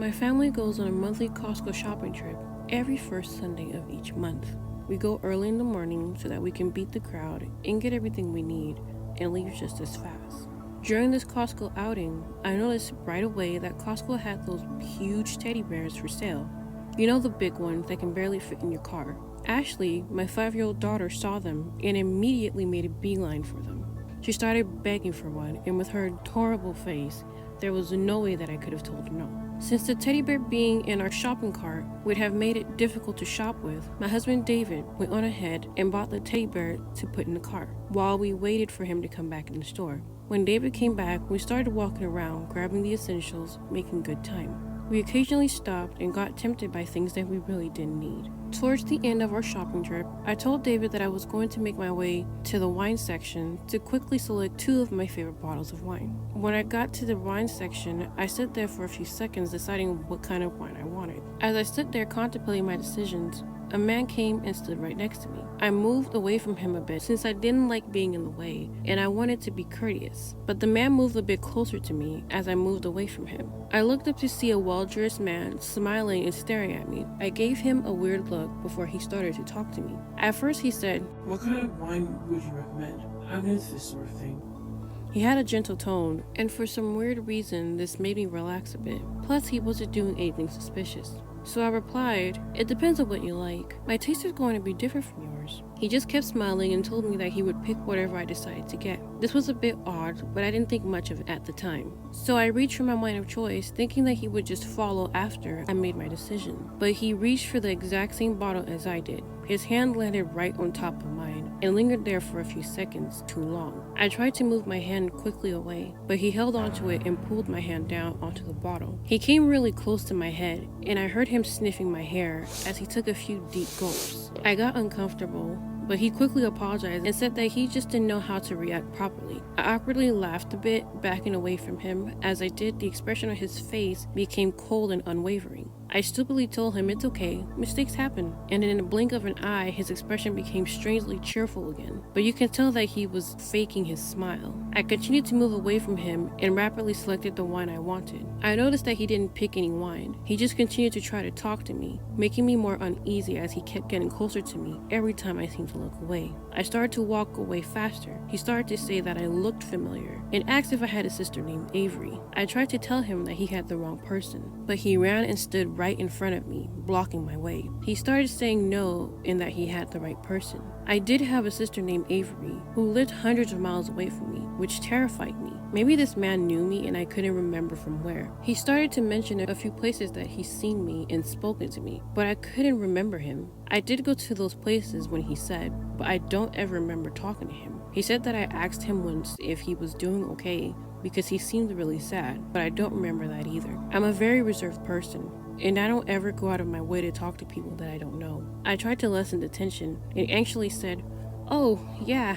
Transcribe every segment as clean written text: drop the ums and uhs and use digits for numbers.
My family goes on a monthly Costco shopping trip every first Sunday of each month. We go early in the morning so that we can beat the crowd and get everything we need and leave just as fast. During this Costco outing, I noticed right away that Costco had those huge teddy bears for sale. You know, the big ones that can barely fit in your car. Ashley, my 5-year-old daughter, saw them and immediately made a beeline for them. She started begging for one, and with her adorable face, there was no way that I could have told her no. Since the teddy bear being in our shopping cart would have made it difficult to shop with, my husband David went on ahead and bought the teddy bear to put in the cart, while we waited for him to come back in the store. When David came back, we started walking around, grabbing the essentials, making good time. We occasionally stopped and got tempted by things that we really didn't need. Towards the end of our shopping trip, I told David that I was going to make my way to the wine section to quickly select 2 of my favorite bottles of wine. When I got to the wine section, I stood there for a few seconds deciding what kind of wine I wanted. As I stood there contemplating my decisions, a man came and stood right next to me. I moved away from him a bit since I didn't like being in the way and I wanted to be courteous, but the man moved a bit closer to me as I moved away from him. I looked up to see a well-dressed man smiling and staring at me. I gave him a weird look before he started to talk to me. At first he said, "What kind of wine would you recommend? I'm into this sort of thing." He had a gentle tone, and for some weird reason this made me relax a bit. Plus he wasn't doing anything suspicious. So I replied, "It depends on what you like. My taste is going to be different from yours." He just kept smiling and told me that he would pick whatever I decided to get. This was a bit odd, but I didn't think much of it at the time. So I reached for my wine of choice, thinking that he would just follow after I made my decision. But he reached for the exact same bottle as I did. His hand landed right on top of mine and lingered there for a few seconds too long. I tried to move my hand quickly away, but he held onto it and pulled my hand down onto the bottle. He came really close to my head, and I heard him sniffing my hair as he took a few deep gulps. I got uncomfortable, but he quickly apologized and said that he just didn't know how to react properly. I awkwardly laughed a bit, backing away from him. As I did, the expression on his face became cold and unwavering. I stupidly told him it's okay, mistakes happen, and in a blink of an eye, his expression became strangely cheerful again, but you can tell that he was faking his smile. I continued to move away from him and rapidly selected the wine I wanted. I noticed that he didn't pick any wine. He just continued to try to talk to me, making me more uneasy as he kept getting closer to me every time I seemed to look away. I started to walk away faster. He started to say that I looked familiar and asked if I had a sister named Avery. I tried to tell him that he had the wrong person, but he ran and stood right in front of me, blocking my way. He started saying no and that he had the right person. I did have a sister named Avery who lived hundreds of miles away from me, which terrified me. Maybe this man knew me and I couldn't remember from where. He started to mention a few places that he's seen me and spoken to me, but I couldn't remember him. I did go to those places when he said, but I don't ever remember talking to him. He said that I asked him once if he was doing okay because he seemed really sad, but I don't remember that either. I'm a very reserved person, and I don't ever go out of my way to talk to people that I don't know. I tried to lessen the tension and actually said, "Oh, yeah,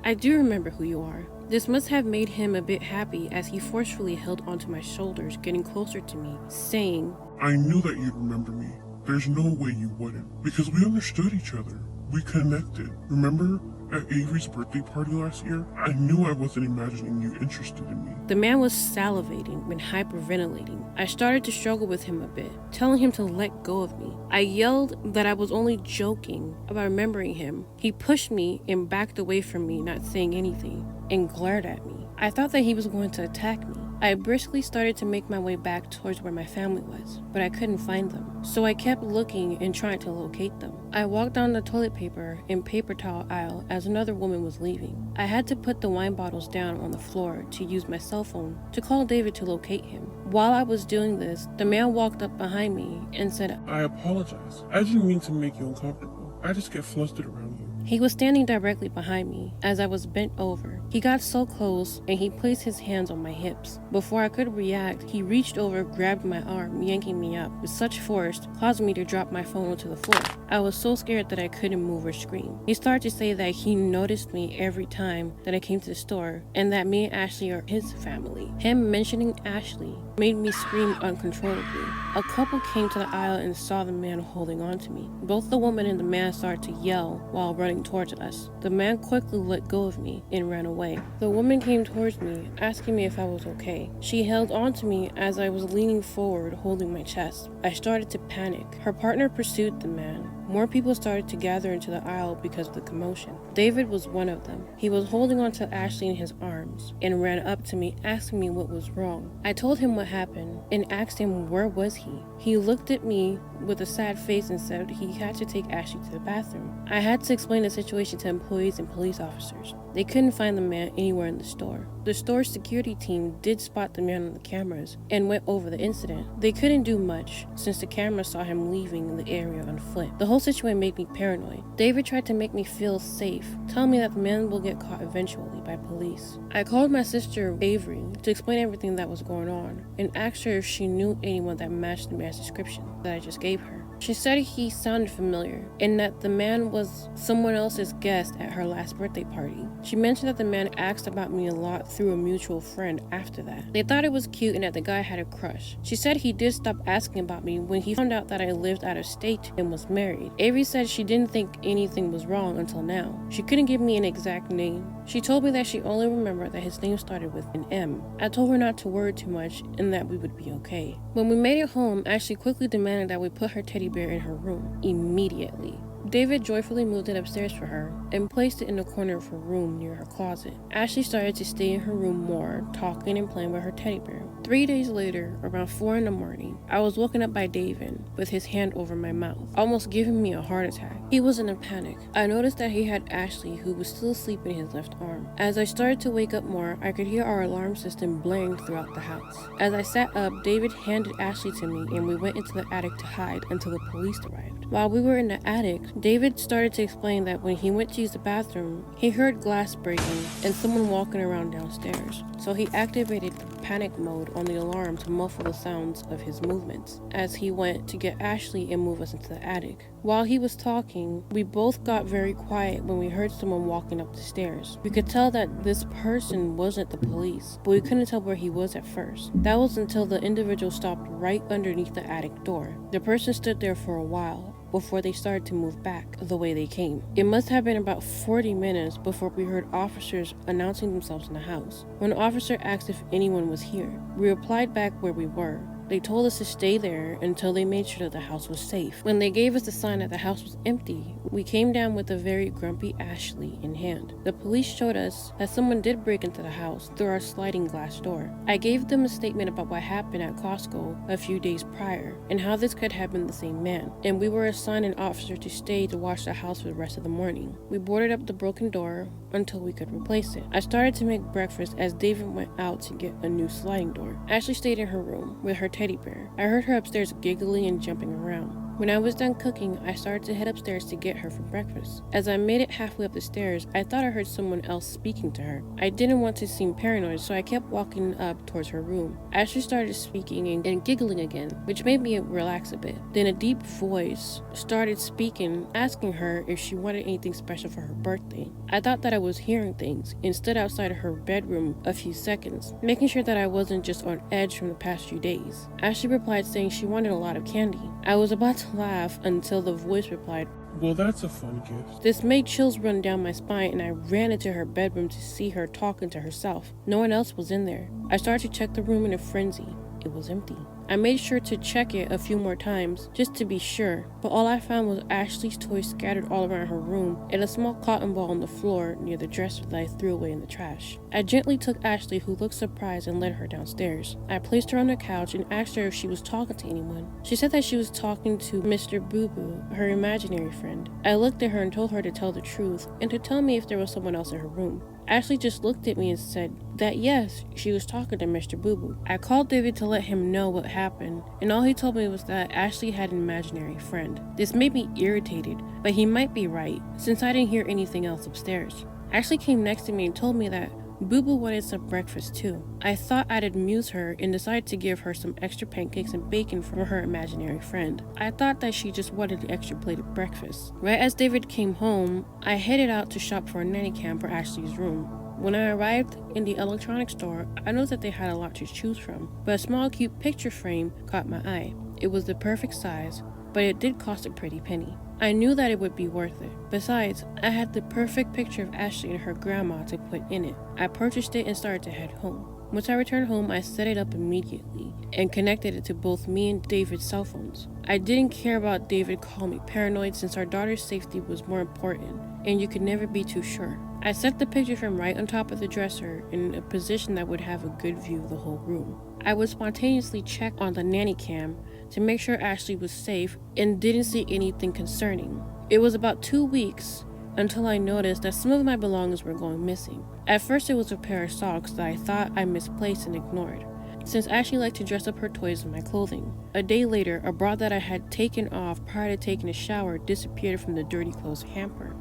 I do remember who you are." This must have made him a bit happy as he forcefully held onto my shoulders, getting closer to me, saying, "I knew that you'd remember me. There's no way you wouldn't, because we understood each other. We connected. Remember at Avery's birthday party last year? I knew I wasn't imagining you interested in me." The man was salivating and hyperventilating. I started to struggle with him a bit, telling him to let go of me. I yelled that I was only joking about remembering him. He pushed me and backed away from me, not saying anything, and glared at me. I thought that he was going to attack me. I briskly started to make my way back towards where my family was, but I couldn't find them, so I kept looking and trying to locate them. I walked down the toilet paper and paper towel aisle as another woman was leaving. I had to put the wine bottles down on the floor to use my cell phone to call David to locate him. While I was doing this, the man walked up behind me and said, "I apologize. I didn't mean to make you uncomfortable. I just get flustered around you." He was standing directly behind me as I was bent over. He got so close and he placed his hands on my hips. Before I could react, he reached over, grabbed my arm, yanking me up with such force, causing me to drop my phone onto the floor. I was so scared that I couldn't move or scream. He started to say that he noticed me every time that I came to the store and that me and Ashley are his family. Him mentioning Ashley made me scream uncontrollably. A couple came to the aisle and saw the man holding on to me. Both the woman and the man started to yell while running towards us. The man quickly let go of me and ran away. away. The woman came towards me, asking me if I was okay. She held on to me as I was leaning forward, holding my chest. I started to panic. Her partner pursued the man. More people started to gather into the aisle because of the commotion. David was one of them. He was holding on to Ashley in his arms and ran up to me, asking me what was wrong. I told him what happened and asked him where was he. He looked at me with a sad face and said he had to take Ashley to the bathroom. I had to explain the situation to employees and police officers. They couldn't find the man anywhere in the store. The store's security team did spot the man on the cameras and went over the incident. They couldn't do much since the camera saw him leaving the area on foot. The whole situation made me paranoid. David tried to make me feel safe, telling me that the man will get caught eventually by police. I called my sister Avery to explain everything that was going on and asked her if she knew anyone that matched the man's description that I just gave her. She said he sounded familiar and that the man was someone else's guest at her last birthday party. She mentioned that the man asked about me a lot through a mutual friend after that. They thought it was cute and that the guy had a crush. She said he did stop asking about me when he found out that I lived out of state and was married. Avery said she didn't think anything was wrong until now. She couldn't give me an exact name. She told me that she only remembered that his name started with an M. I told her not to worry too much and that we would be okay. When we made it home, Ashley quickly demanded that we put her teddy bear in her room immediately. David joyfully moved it upstairs for her and placed it in the corner of her room near her closet. Ashley started to stay in her room more, talking and playing with her teddy bear. 3 days later, around 4 in the morning, I was woken up by David with his hand over my mouth, almost giving me a heart attack. He was in a panic. I noticed that he had Ashley, who was still asleep, in his left arm. As I started to wake up more, I could hear our alarm system blaring throughout the house. As I sat up, David handed Ashley to me and we went into the attic to hide until the police arrived. While we were in the attic, David started to explain that when he went to use the bathroom, he heard glass breaking and someone walking around downstairs. So he activated panic mode on the alarm to muffle the sounds of his movements as he went to get Ashley and move us into the attic. While he was talking, we both got very quiet when we heard someone walking up the stairs. We could tell that this person wasn't the police, but we couldn't tell where he was at first. That was until the individual stopped right underneath the attic door. The person stood there for a while before they started to move back the way they came. It must have been about 40 minutes before we heard officers announcing themselves in the house. When the officer asked if anyone was here, we replied back where we were. They told us to stay there until they made sure that the house was safe. When they gave us the sign that the house was empty, we came down with a very grumpy Ashley in hand. The police showed us that someone did break into the house through our sliding glass door. I gave them a statement about what happened at Costco a few days prior and how this could have been the same man, and we were assigned an officer to stay to watch the house for the rest of the morning. We boarded up the broken door until we could replace it. I started to make breakfast as David went out to get a new sliding door. Ashley stayed in her room with her teddy bear. I heard her upstairs giggling and jumping around. When I was done cooking, I started to head upstairs to get her for breakfast. As I made it halfway up the stairs, I thought I heard someone else speaking to her. I didn't want to seem paranoid, so I kept walking up towards her room. Ashley started speaking and giggling again, which made me relax a bit. Then a deep voice started speaking, asking her if she wanted anything special for her birthday. I thought that I was hearing things and stood outside of her bedroom a few seconds, making sure that I wasn't just on edge from the past few days. Ashley replied saying she wanted a lot of candy. I was about to laugh until the voice replied, Well, that's a fun gift. This made chills run down my spine and I ran into her bedroom to see her talking to herself. No one else was in there. I started to check the room in a frenzy. It was empty. I made sure to check it a few more times just to be sure, but all I found was Ashley's toys scattered all around her room and a small cotton ball on the floor near the dresser that I threw away in the trash. I gently took Ashley, who looked surprised, and led her downstairs. I placed her on the couch and asked her if she was talking to anyone. She said that she was talking to Mr. Boo Boo, her imaginary friend. I looked at her and told her to tell the truth and to tell me if there was someone else in her room. Ashley just looked at me and said that yes, she was talking to Mr. Boo Boo. I called David to let him know what happened, and all he told me was that Ashley had an imaginary friend. This made me irritated, but he might be right, since I didn't hear anything else upstairs. Ashley came next to me and told me that Boo Boo wanted some breakfast too. I thought I'd amuse her and decided to give her some extra pancakes and bacon for her imaginary friend. I thought that she just wanted the extra plate of breakfast. Right as David came home, I headed out to shop for a nanny cam for Ashley's room. When I arrived in the electronics store, I noticed that they had a lot to choose from, but a small cute picture frame caught my eye. It was the perfect size, but it did cost a pretty penny. I knew that it would be worth it. Besides, I had the perfect picture of Ashley and her grandma to put in it. I purchased it and started to head home. Once I returned home, I set it up immediately and connected it to both me and David's cell phones. I didn't care about David calling me paranoid since our daughter's safety was more important, and you could never be too sure. I set the picture from right on top of the dresser in a position that would have a good view of the whole room. I would spontaneously check on the nanny cam to make sure Ashley was safe and didn't see anything concerning. It was about 2 weeks until I noticed that some of my belongings were going missing. At first it was a pair of socks that I thought I misplaced and ignored, since Ashley liked to dress up her toys in my clothing. A day later, a bra that I had taken off prior to taking a shower disappeared from the dirty clothes hamper.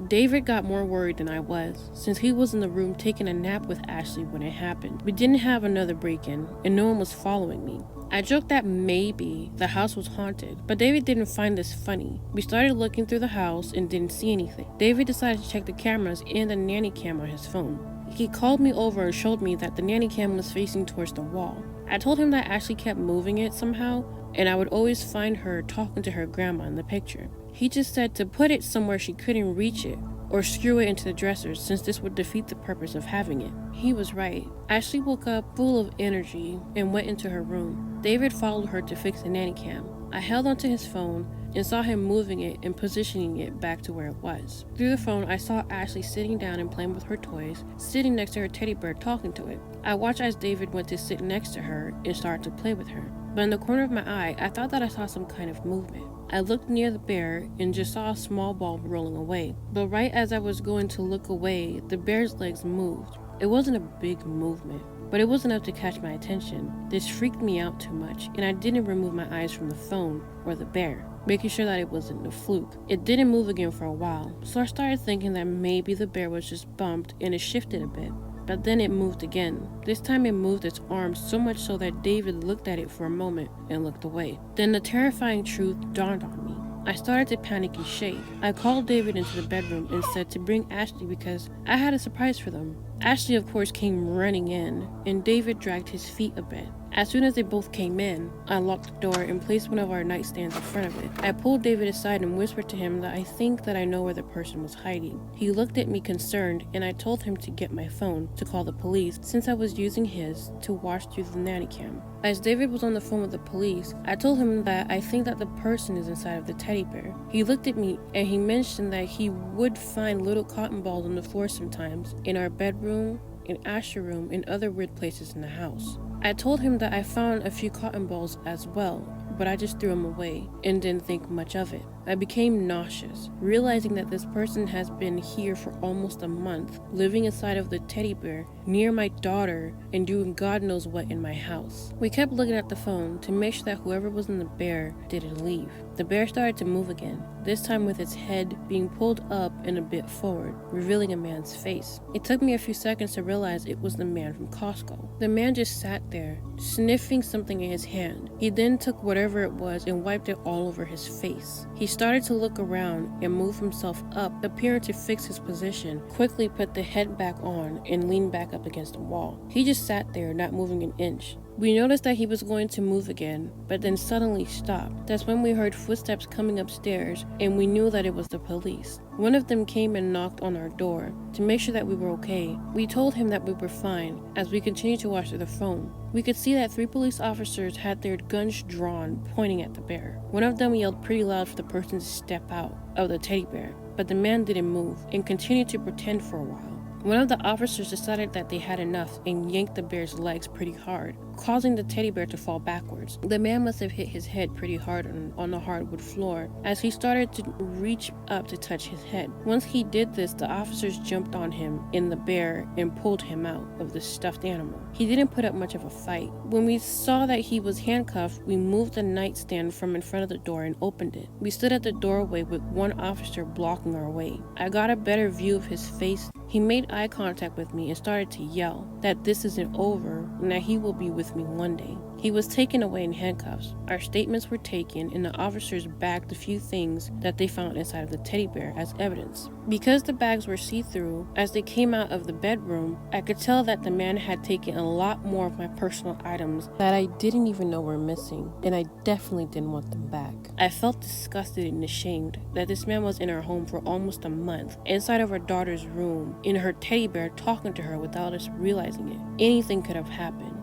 David got more worried than I was, since he was in the room taking a nap with Ashley when it happened. We didn't have another break-in, and no one was following me. I joked that maybe the house was haunted, but David didn't find this funny. We started looking through the house and didn't see anything. David decided to check the cameras and the nanny cam on his phone. He called me over and showed me that the nanny cam was facing towards the wall. I told him that Ashley kept moving it somehow, and I would always find her talking to her grandma in the picture. He just said to put it somewhere she couldn't reach it, or screw it into the dresser since this would defeat the purpose of having it. He was right. Ashley woke up full of energy and went into her room. David followed her to fix the nanny cam. I held onto his phone and saw him moving it and positioning it back to where it was. Through the phone, I saw Ashley sitting down and playing with her toys, sitting next to her teddy bear talking to it. I watched as David went to sit next to her and started to play with her. But in the corner of my eye, I thought that I saw some kind of movement. I looked near the bear and just saw a small ball rolling away. But right as I was going to look away, the bear's legs moved. It wasn't a big movement, but it was enough to catch my attention. This freaked me out too much, and I didn't remove my eyes from the phone or the bear, making sure that it wasn't a fluke. It didn't move again for a while, so I started thinking that maybe the bear was just bumped and it shifted a bit. But then it moved again. This time it moved its arms so much so that David looked at it for a moment and looked away. Then the terrifying truth dawned on me. I started to panic and shake. I called David into the bedroom and said to bring Ashley because I had a surprise for them. Ashley, of course, came running in, and David dragged his feet a bit. As soon as they both came in, I locked the door and placed one of our nightstands in front of it. I pulled David aside and whispered to him that I think that I know where the person was hiding. He looked at me concerned, and I told him to get my phone to call the police since I was using his to watch through the nanny cam. As David was on the phone with the police, I told him that I think that the person is inside of the teddy bear. He looked at me and he mentioned that he would find little cotton balls on the floor sometimes, in our bedroom, in Asher's room, and other weird places in the house. I told him that I found a few cotton balls as well, but I just threw them away and didn't think much of it. I became nauseous, realizing that this person has been here for almost a month, living inside of the teddy bear, near my daughter, and doing God knows what in my house. We kept looking at the phone to make sure that whoever was in the bear didn't leave. The bear started to move again, this time with its head being pulled up and a bit forward, revealing a man's face. It took me a few seconds to realize it was the man from Costco. The man just sat there, sniffing something in his hand. He then took whatever it was and wiped it all over his face. He started to look around and move himself up, appearing to fix his position, quickly put the head back on and leaned back up against the wall. He just sat there, not moving an inch. We noticed that he was going to move again, but then suddenly stopped. That's when we heard footsteps coming upstairs, and we knew that it was the police. One of them came and knocked on our door to make sure that we were okay. We told him that we were fine, as we continued to watch through the phone. We could see that 3 police officers had their guns drawn, pointing at the bear. One of them yelled pretty loud for the person to step out of the teddy bear, but the man didn't move and continued to pretend for a while. One of the officers decided that they had enough and yanked the bear's legs pretty hard, causing the teddy bear to fall backwards. The man must have hit his head pretty hard on the hardwood floor as he started to reach up to touch his head. Once he did this, the officers jumped on him in the bear and pulled him out of the stuffed animal. He didn't put up much of a fight. When we saw that he was handcuffed, we moved the nightstand from in front of the door and opened it. We stood at the doorway with one officer blocking our way. I got a better view of his face. He made eye contact with me and started to yell that this isn't over and that he will be with with me one day. He was taken away in handcuffs. Our statements were taken, and the officers bagged the few things that they found inside of the teddy bear as evidence. Because the bags were see-through, as they came out of the bedroom, I could tell that the man had taken a lot more of my personal items that I didn't even know were missing, and I definitely didn't want them back. I felt disgusted and ashamed that this man was in our home for almost a month, inside of our daughter's room, in her teddy bear, talking to her without us realizing it. Anything could have happened.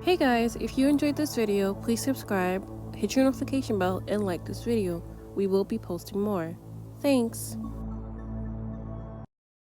Hey guys, if you enjoyed this video, please subscribe, hit your notification bell, and like this video. We will be posting more. Thanks!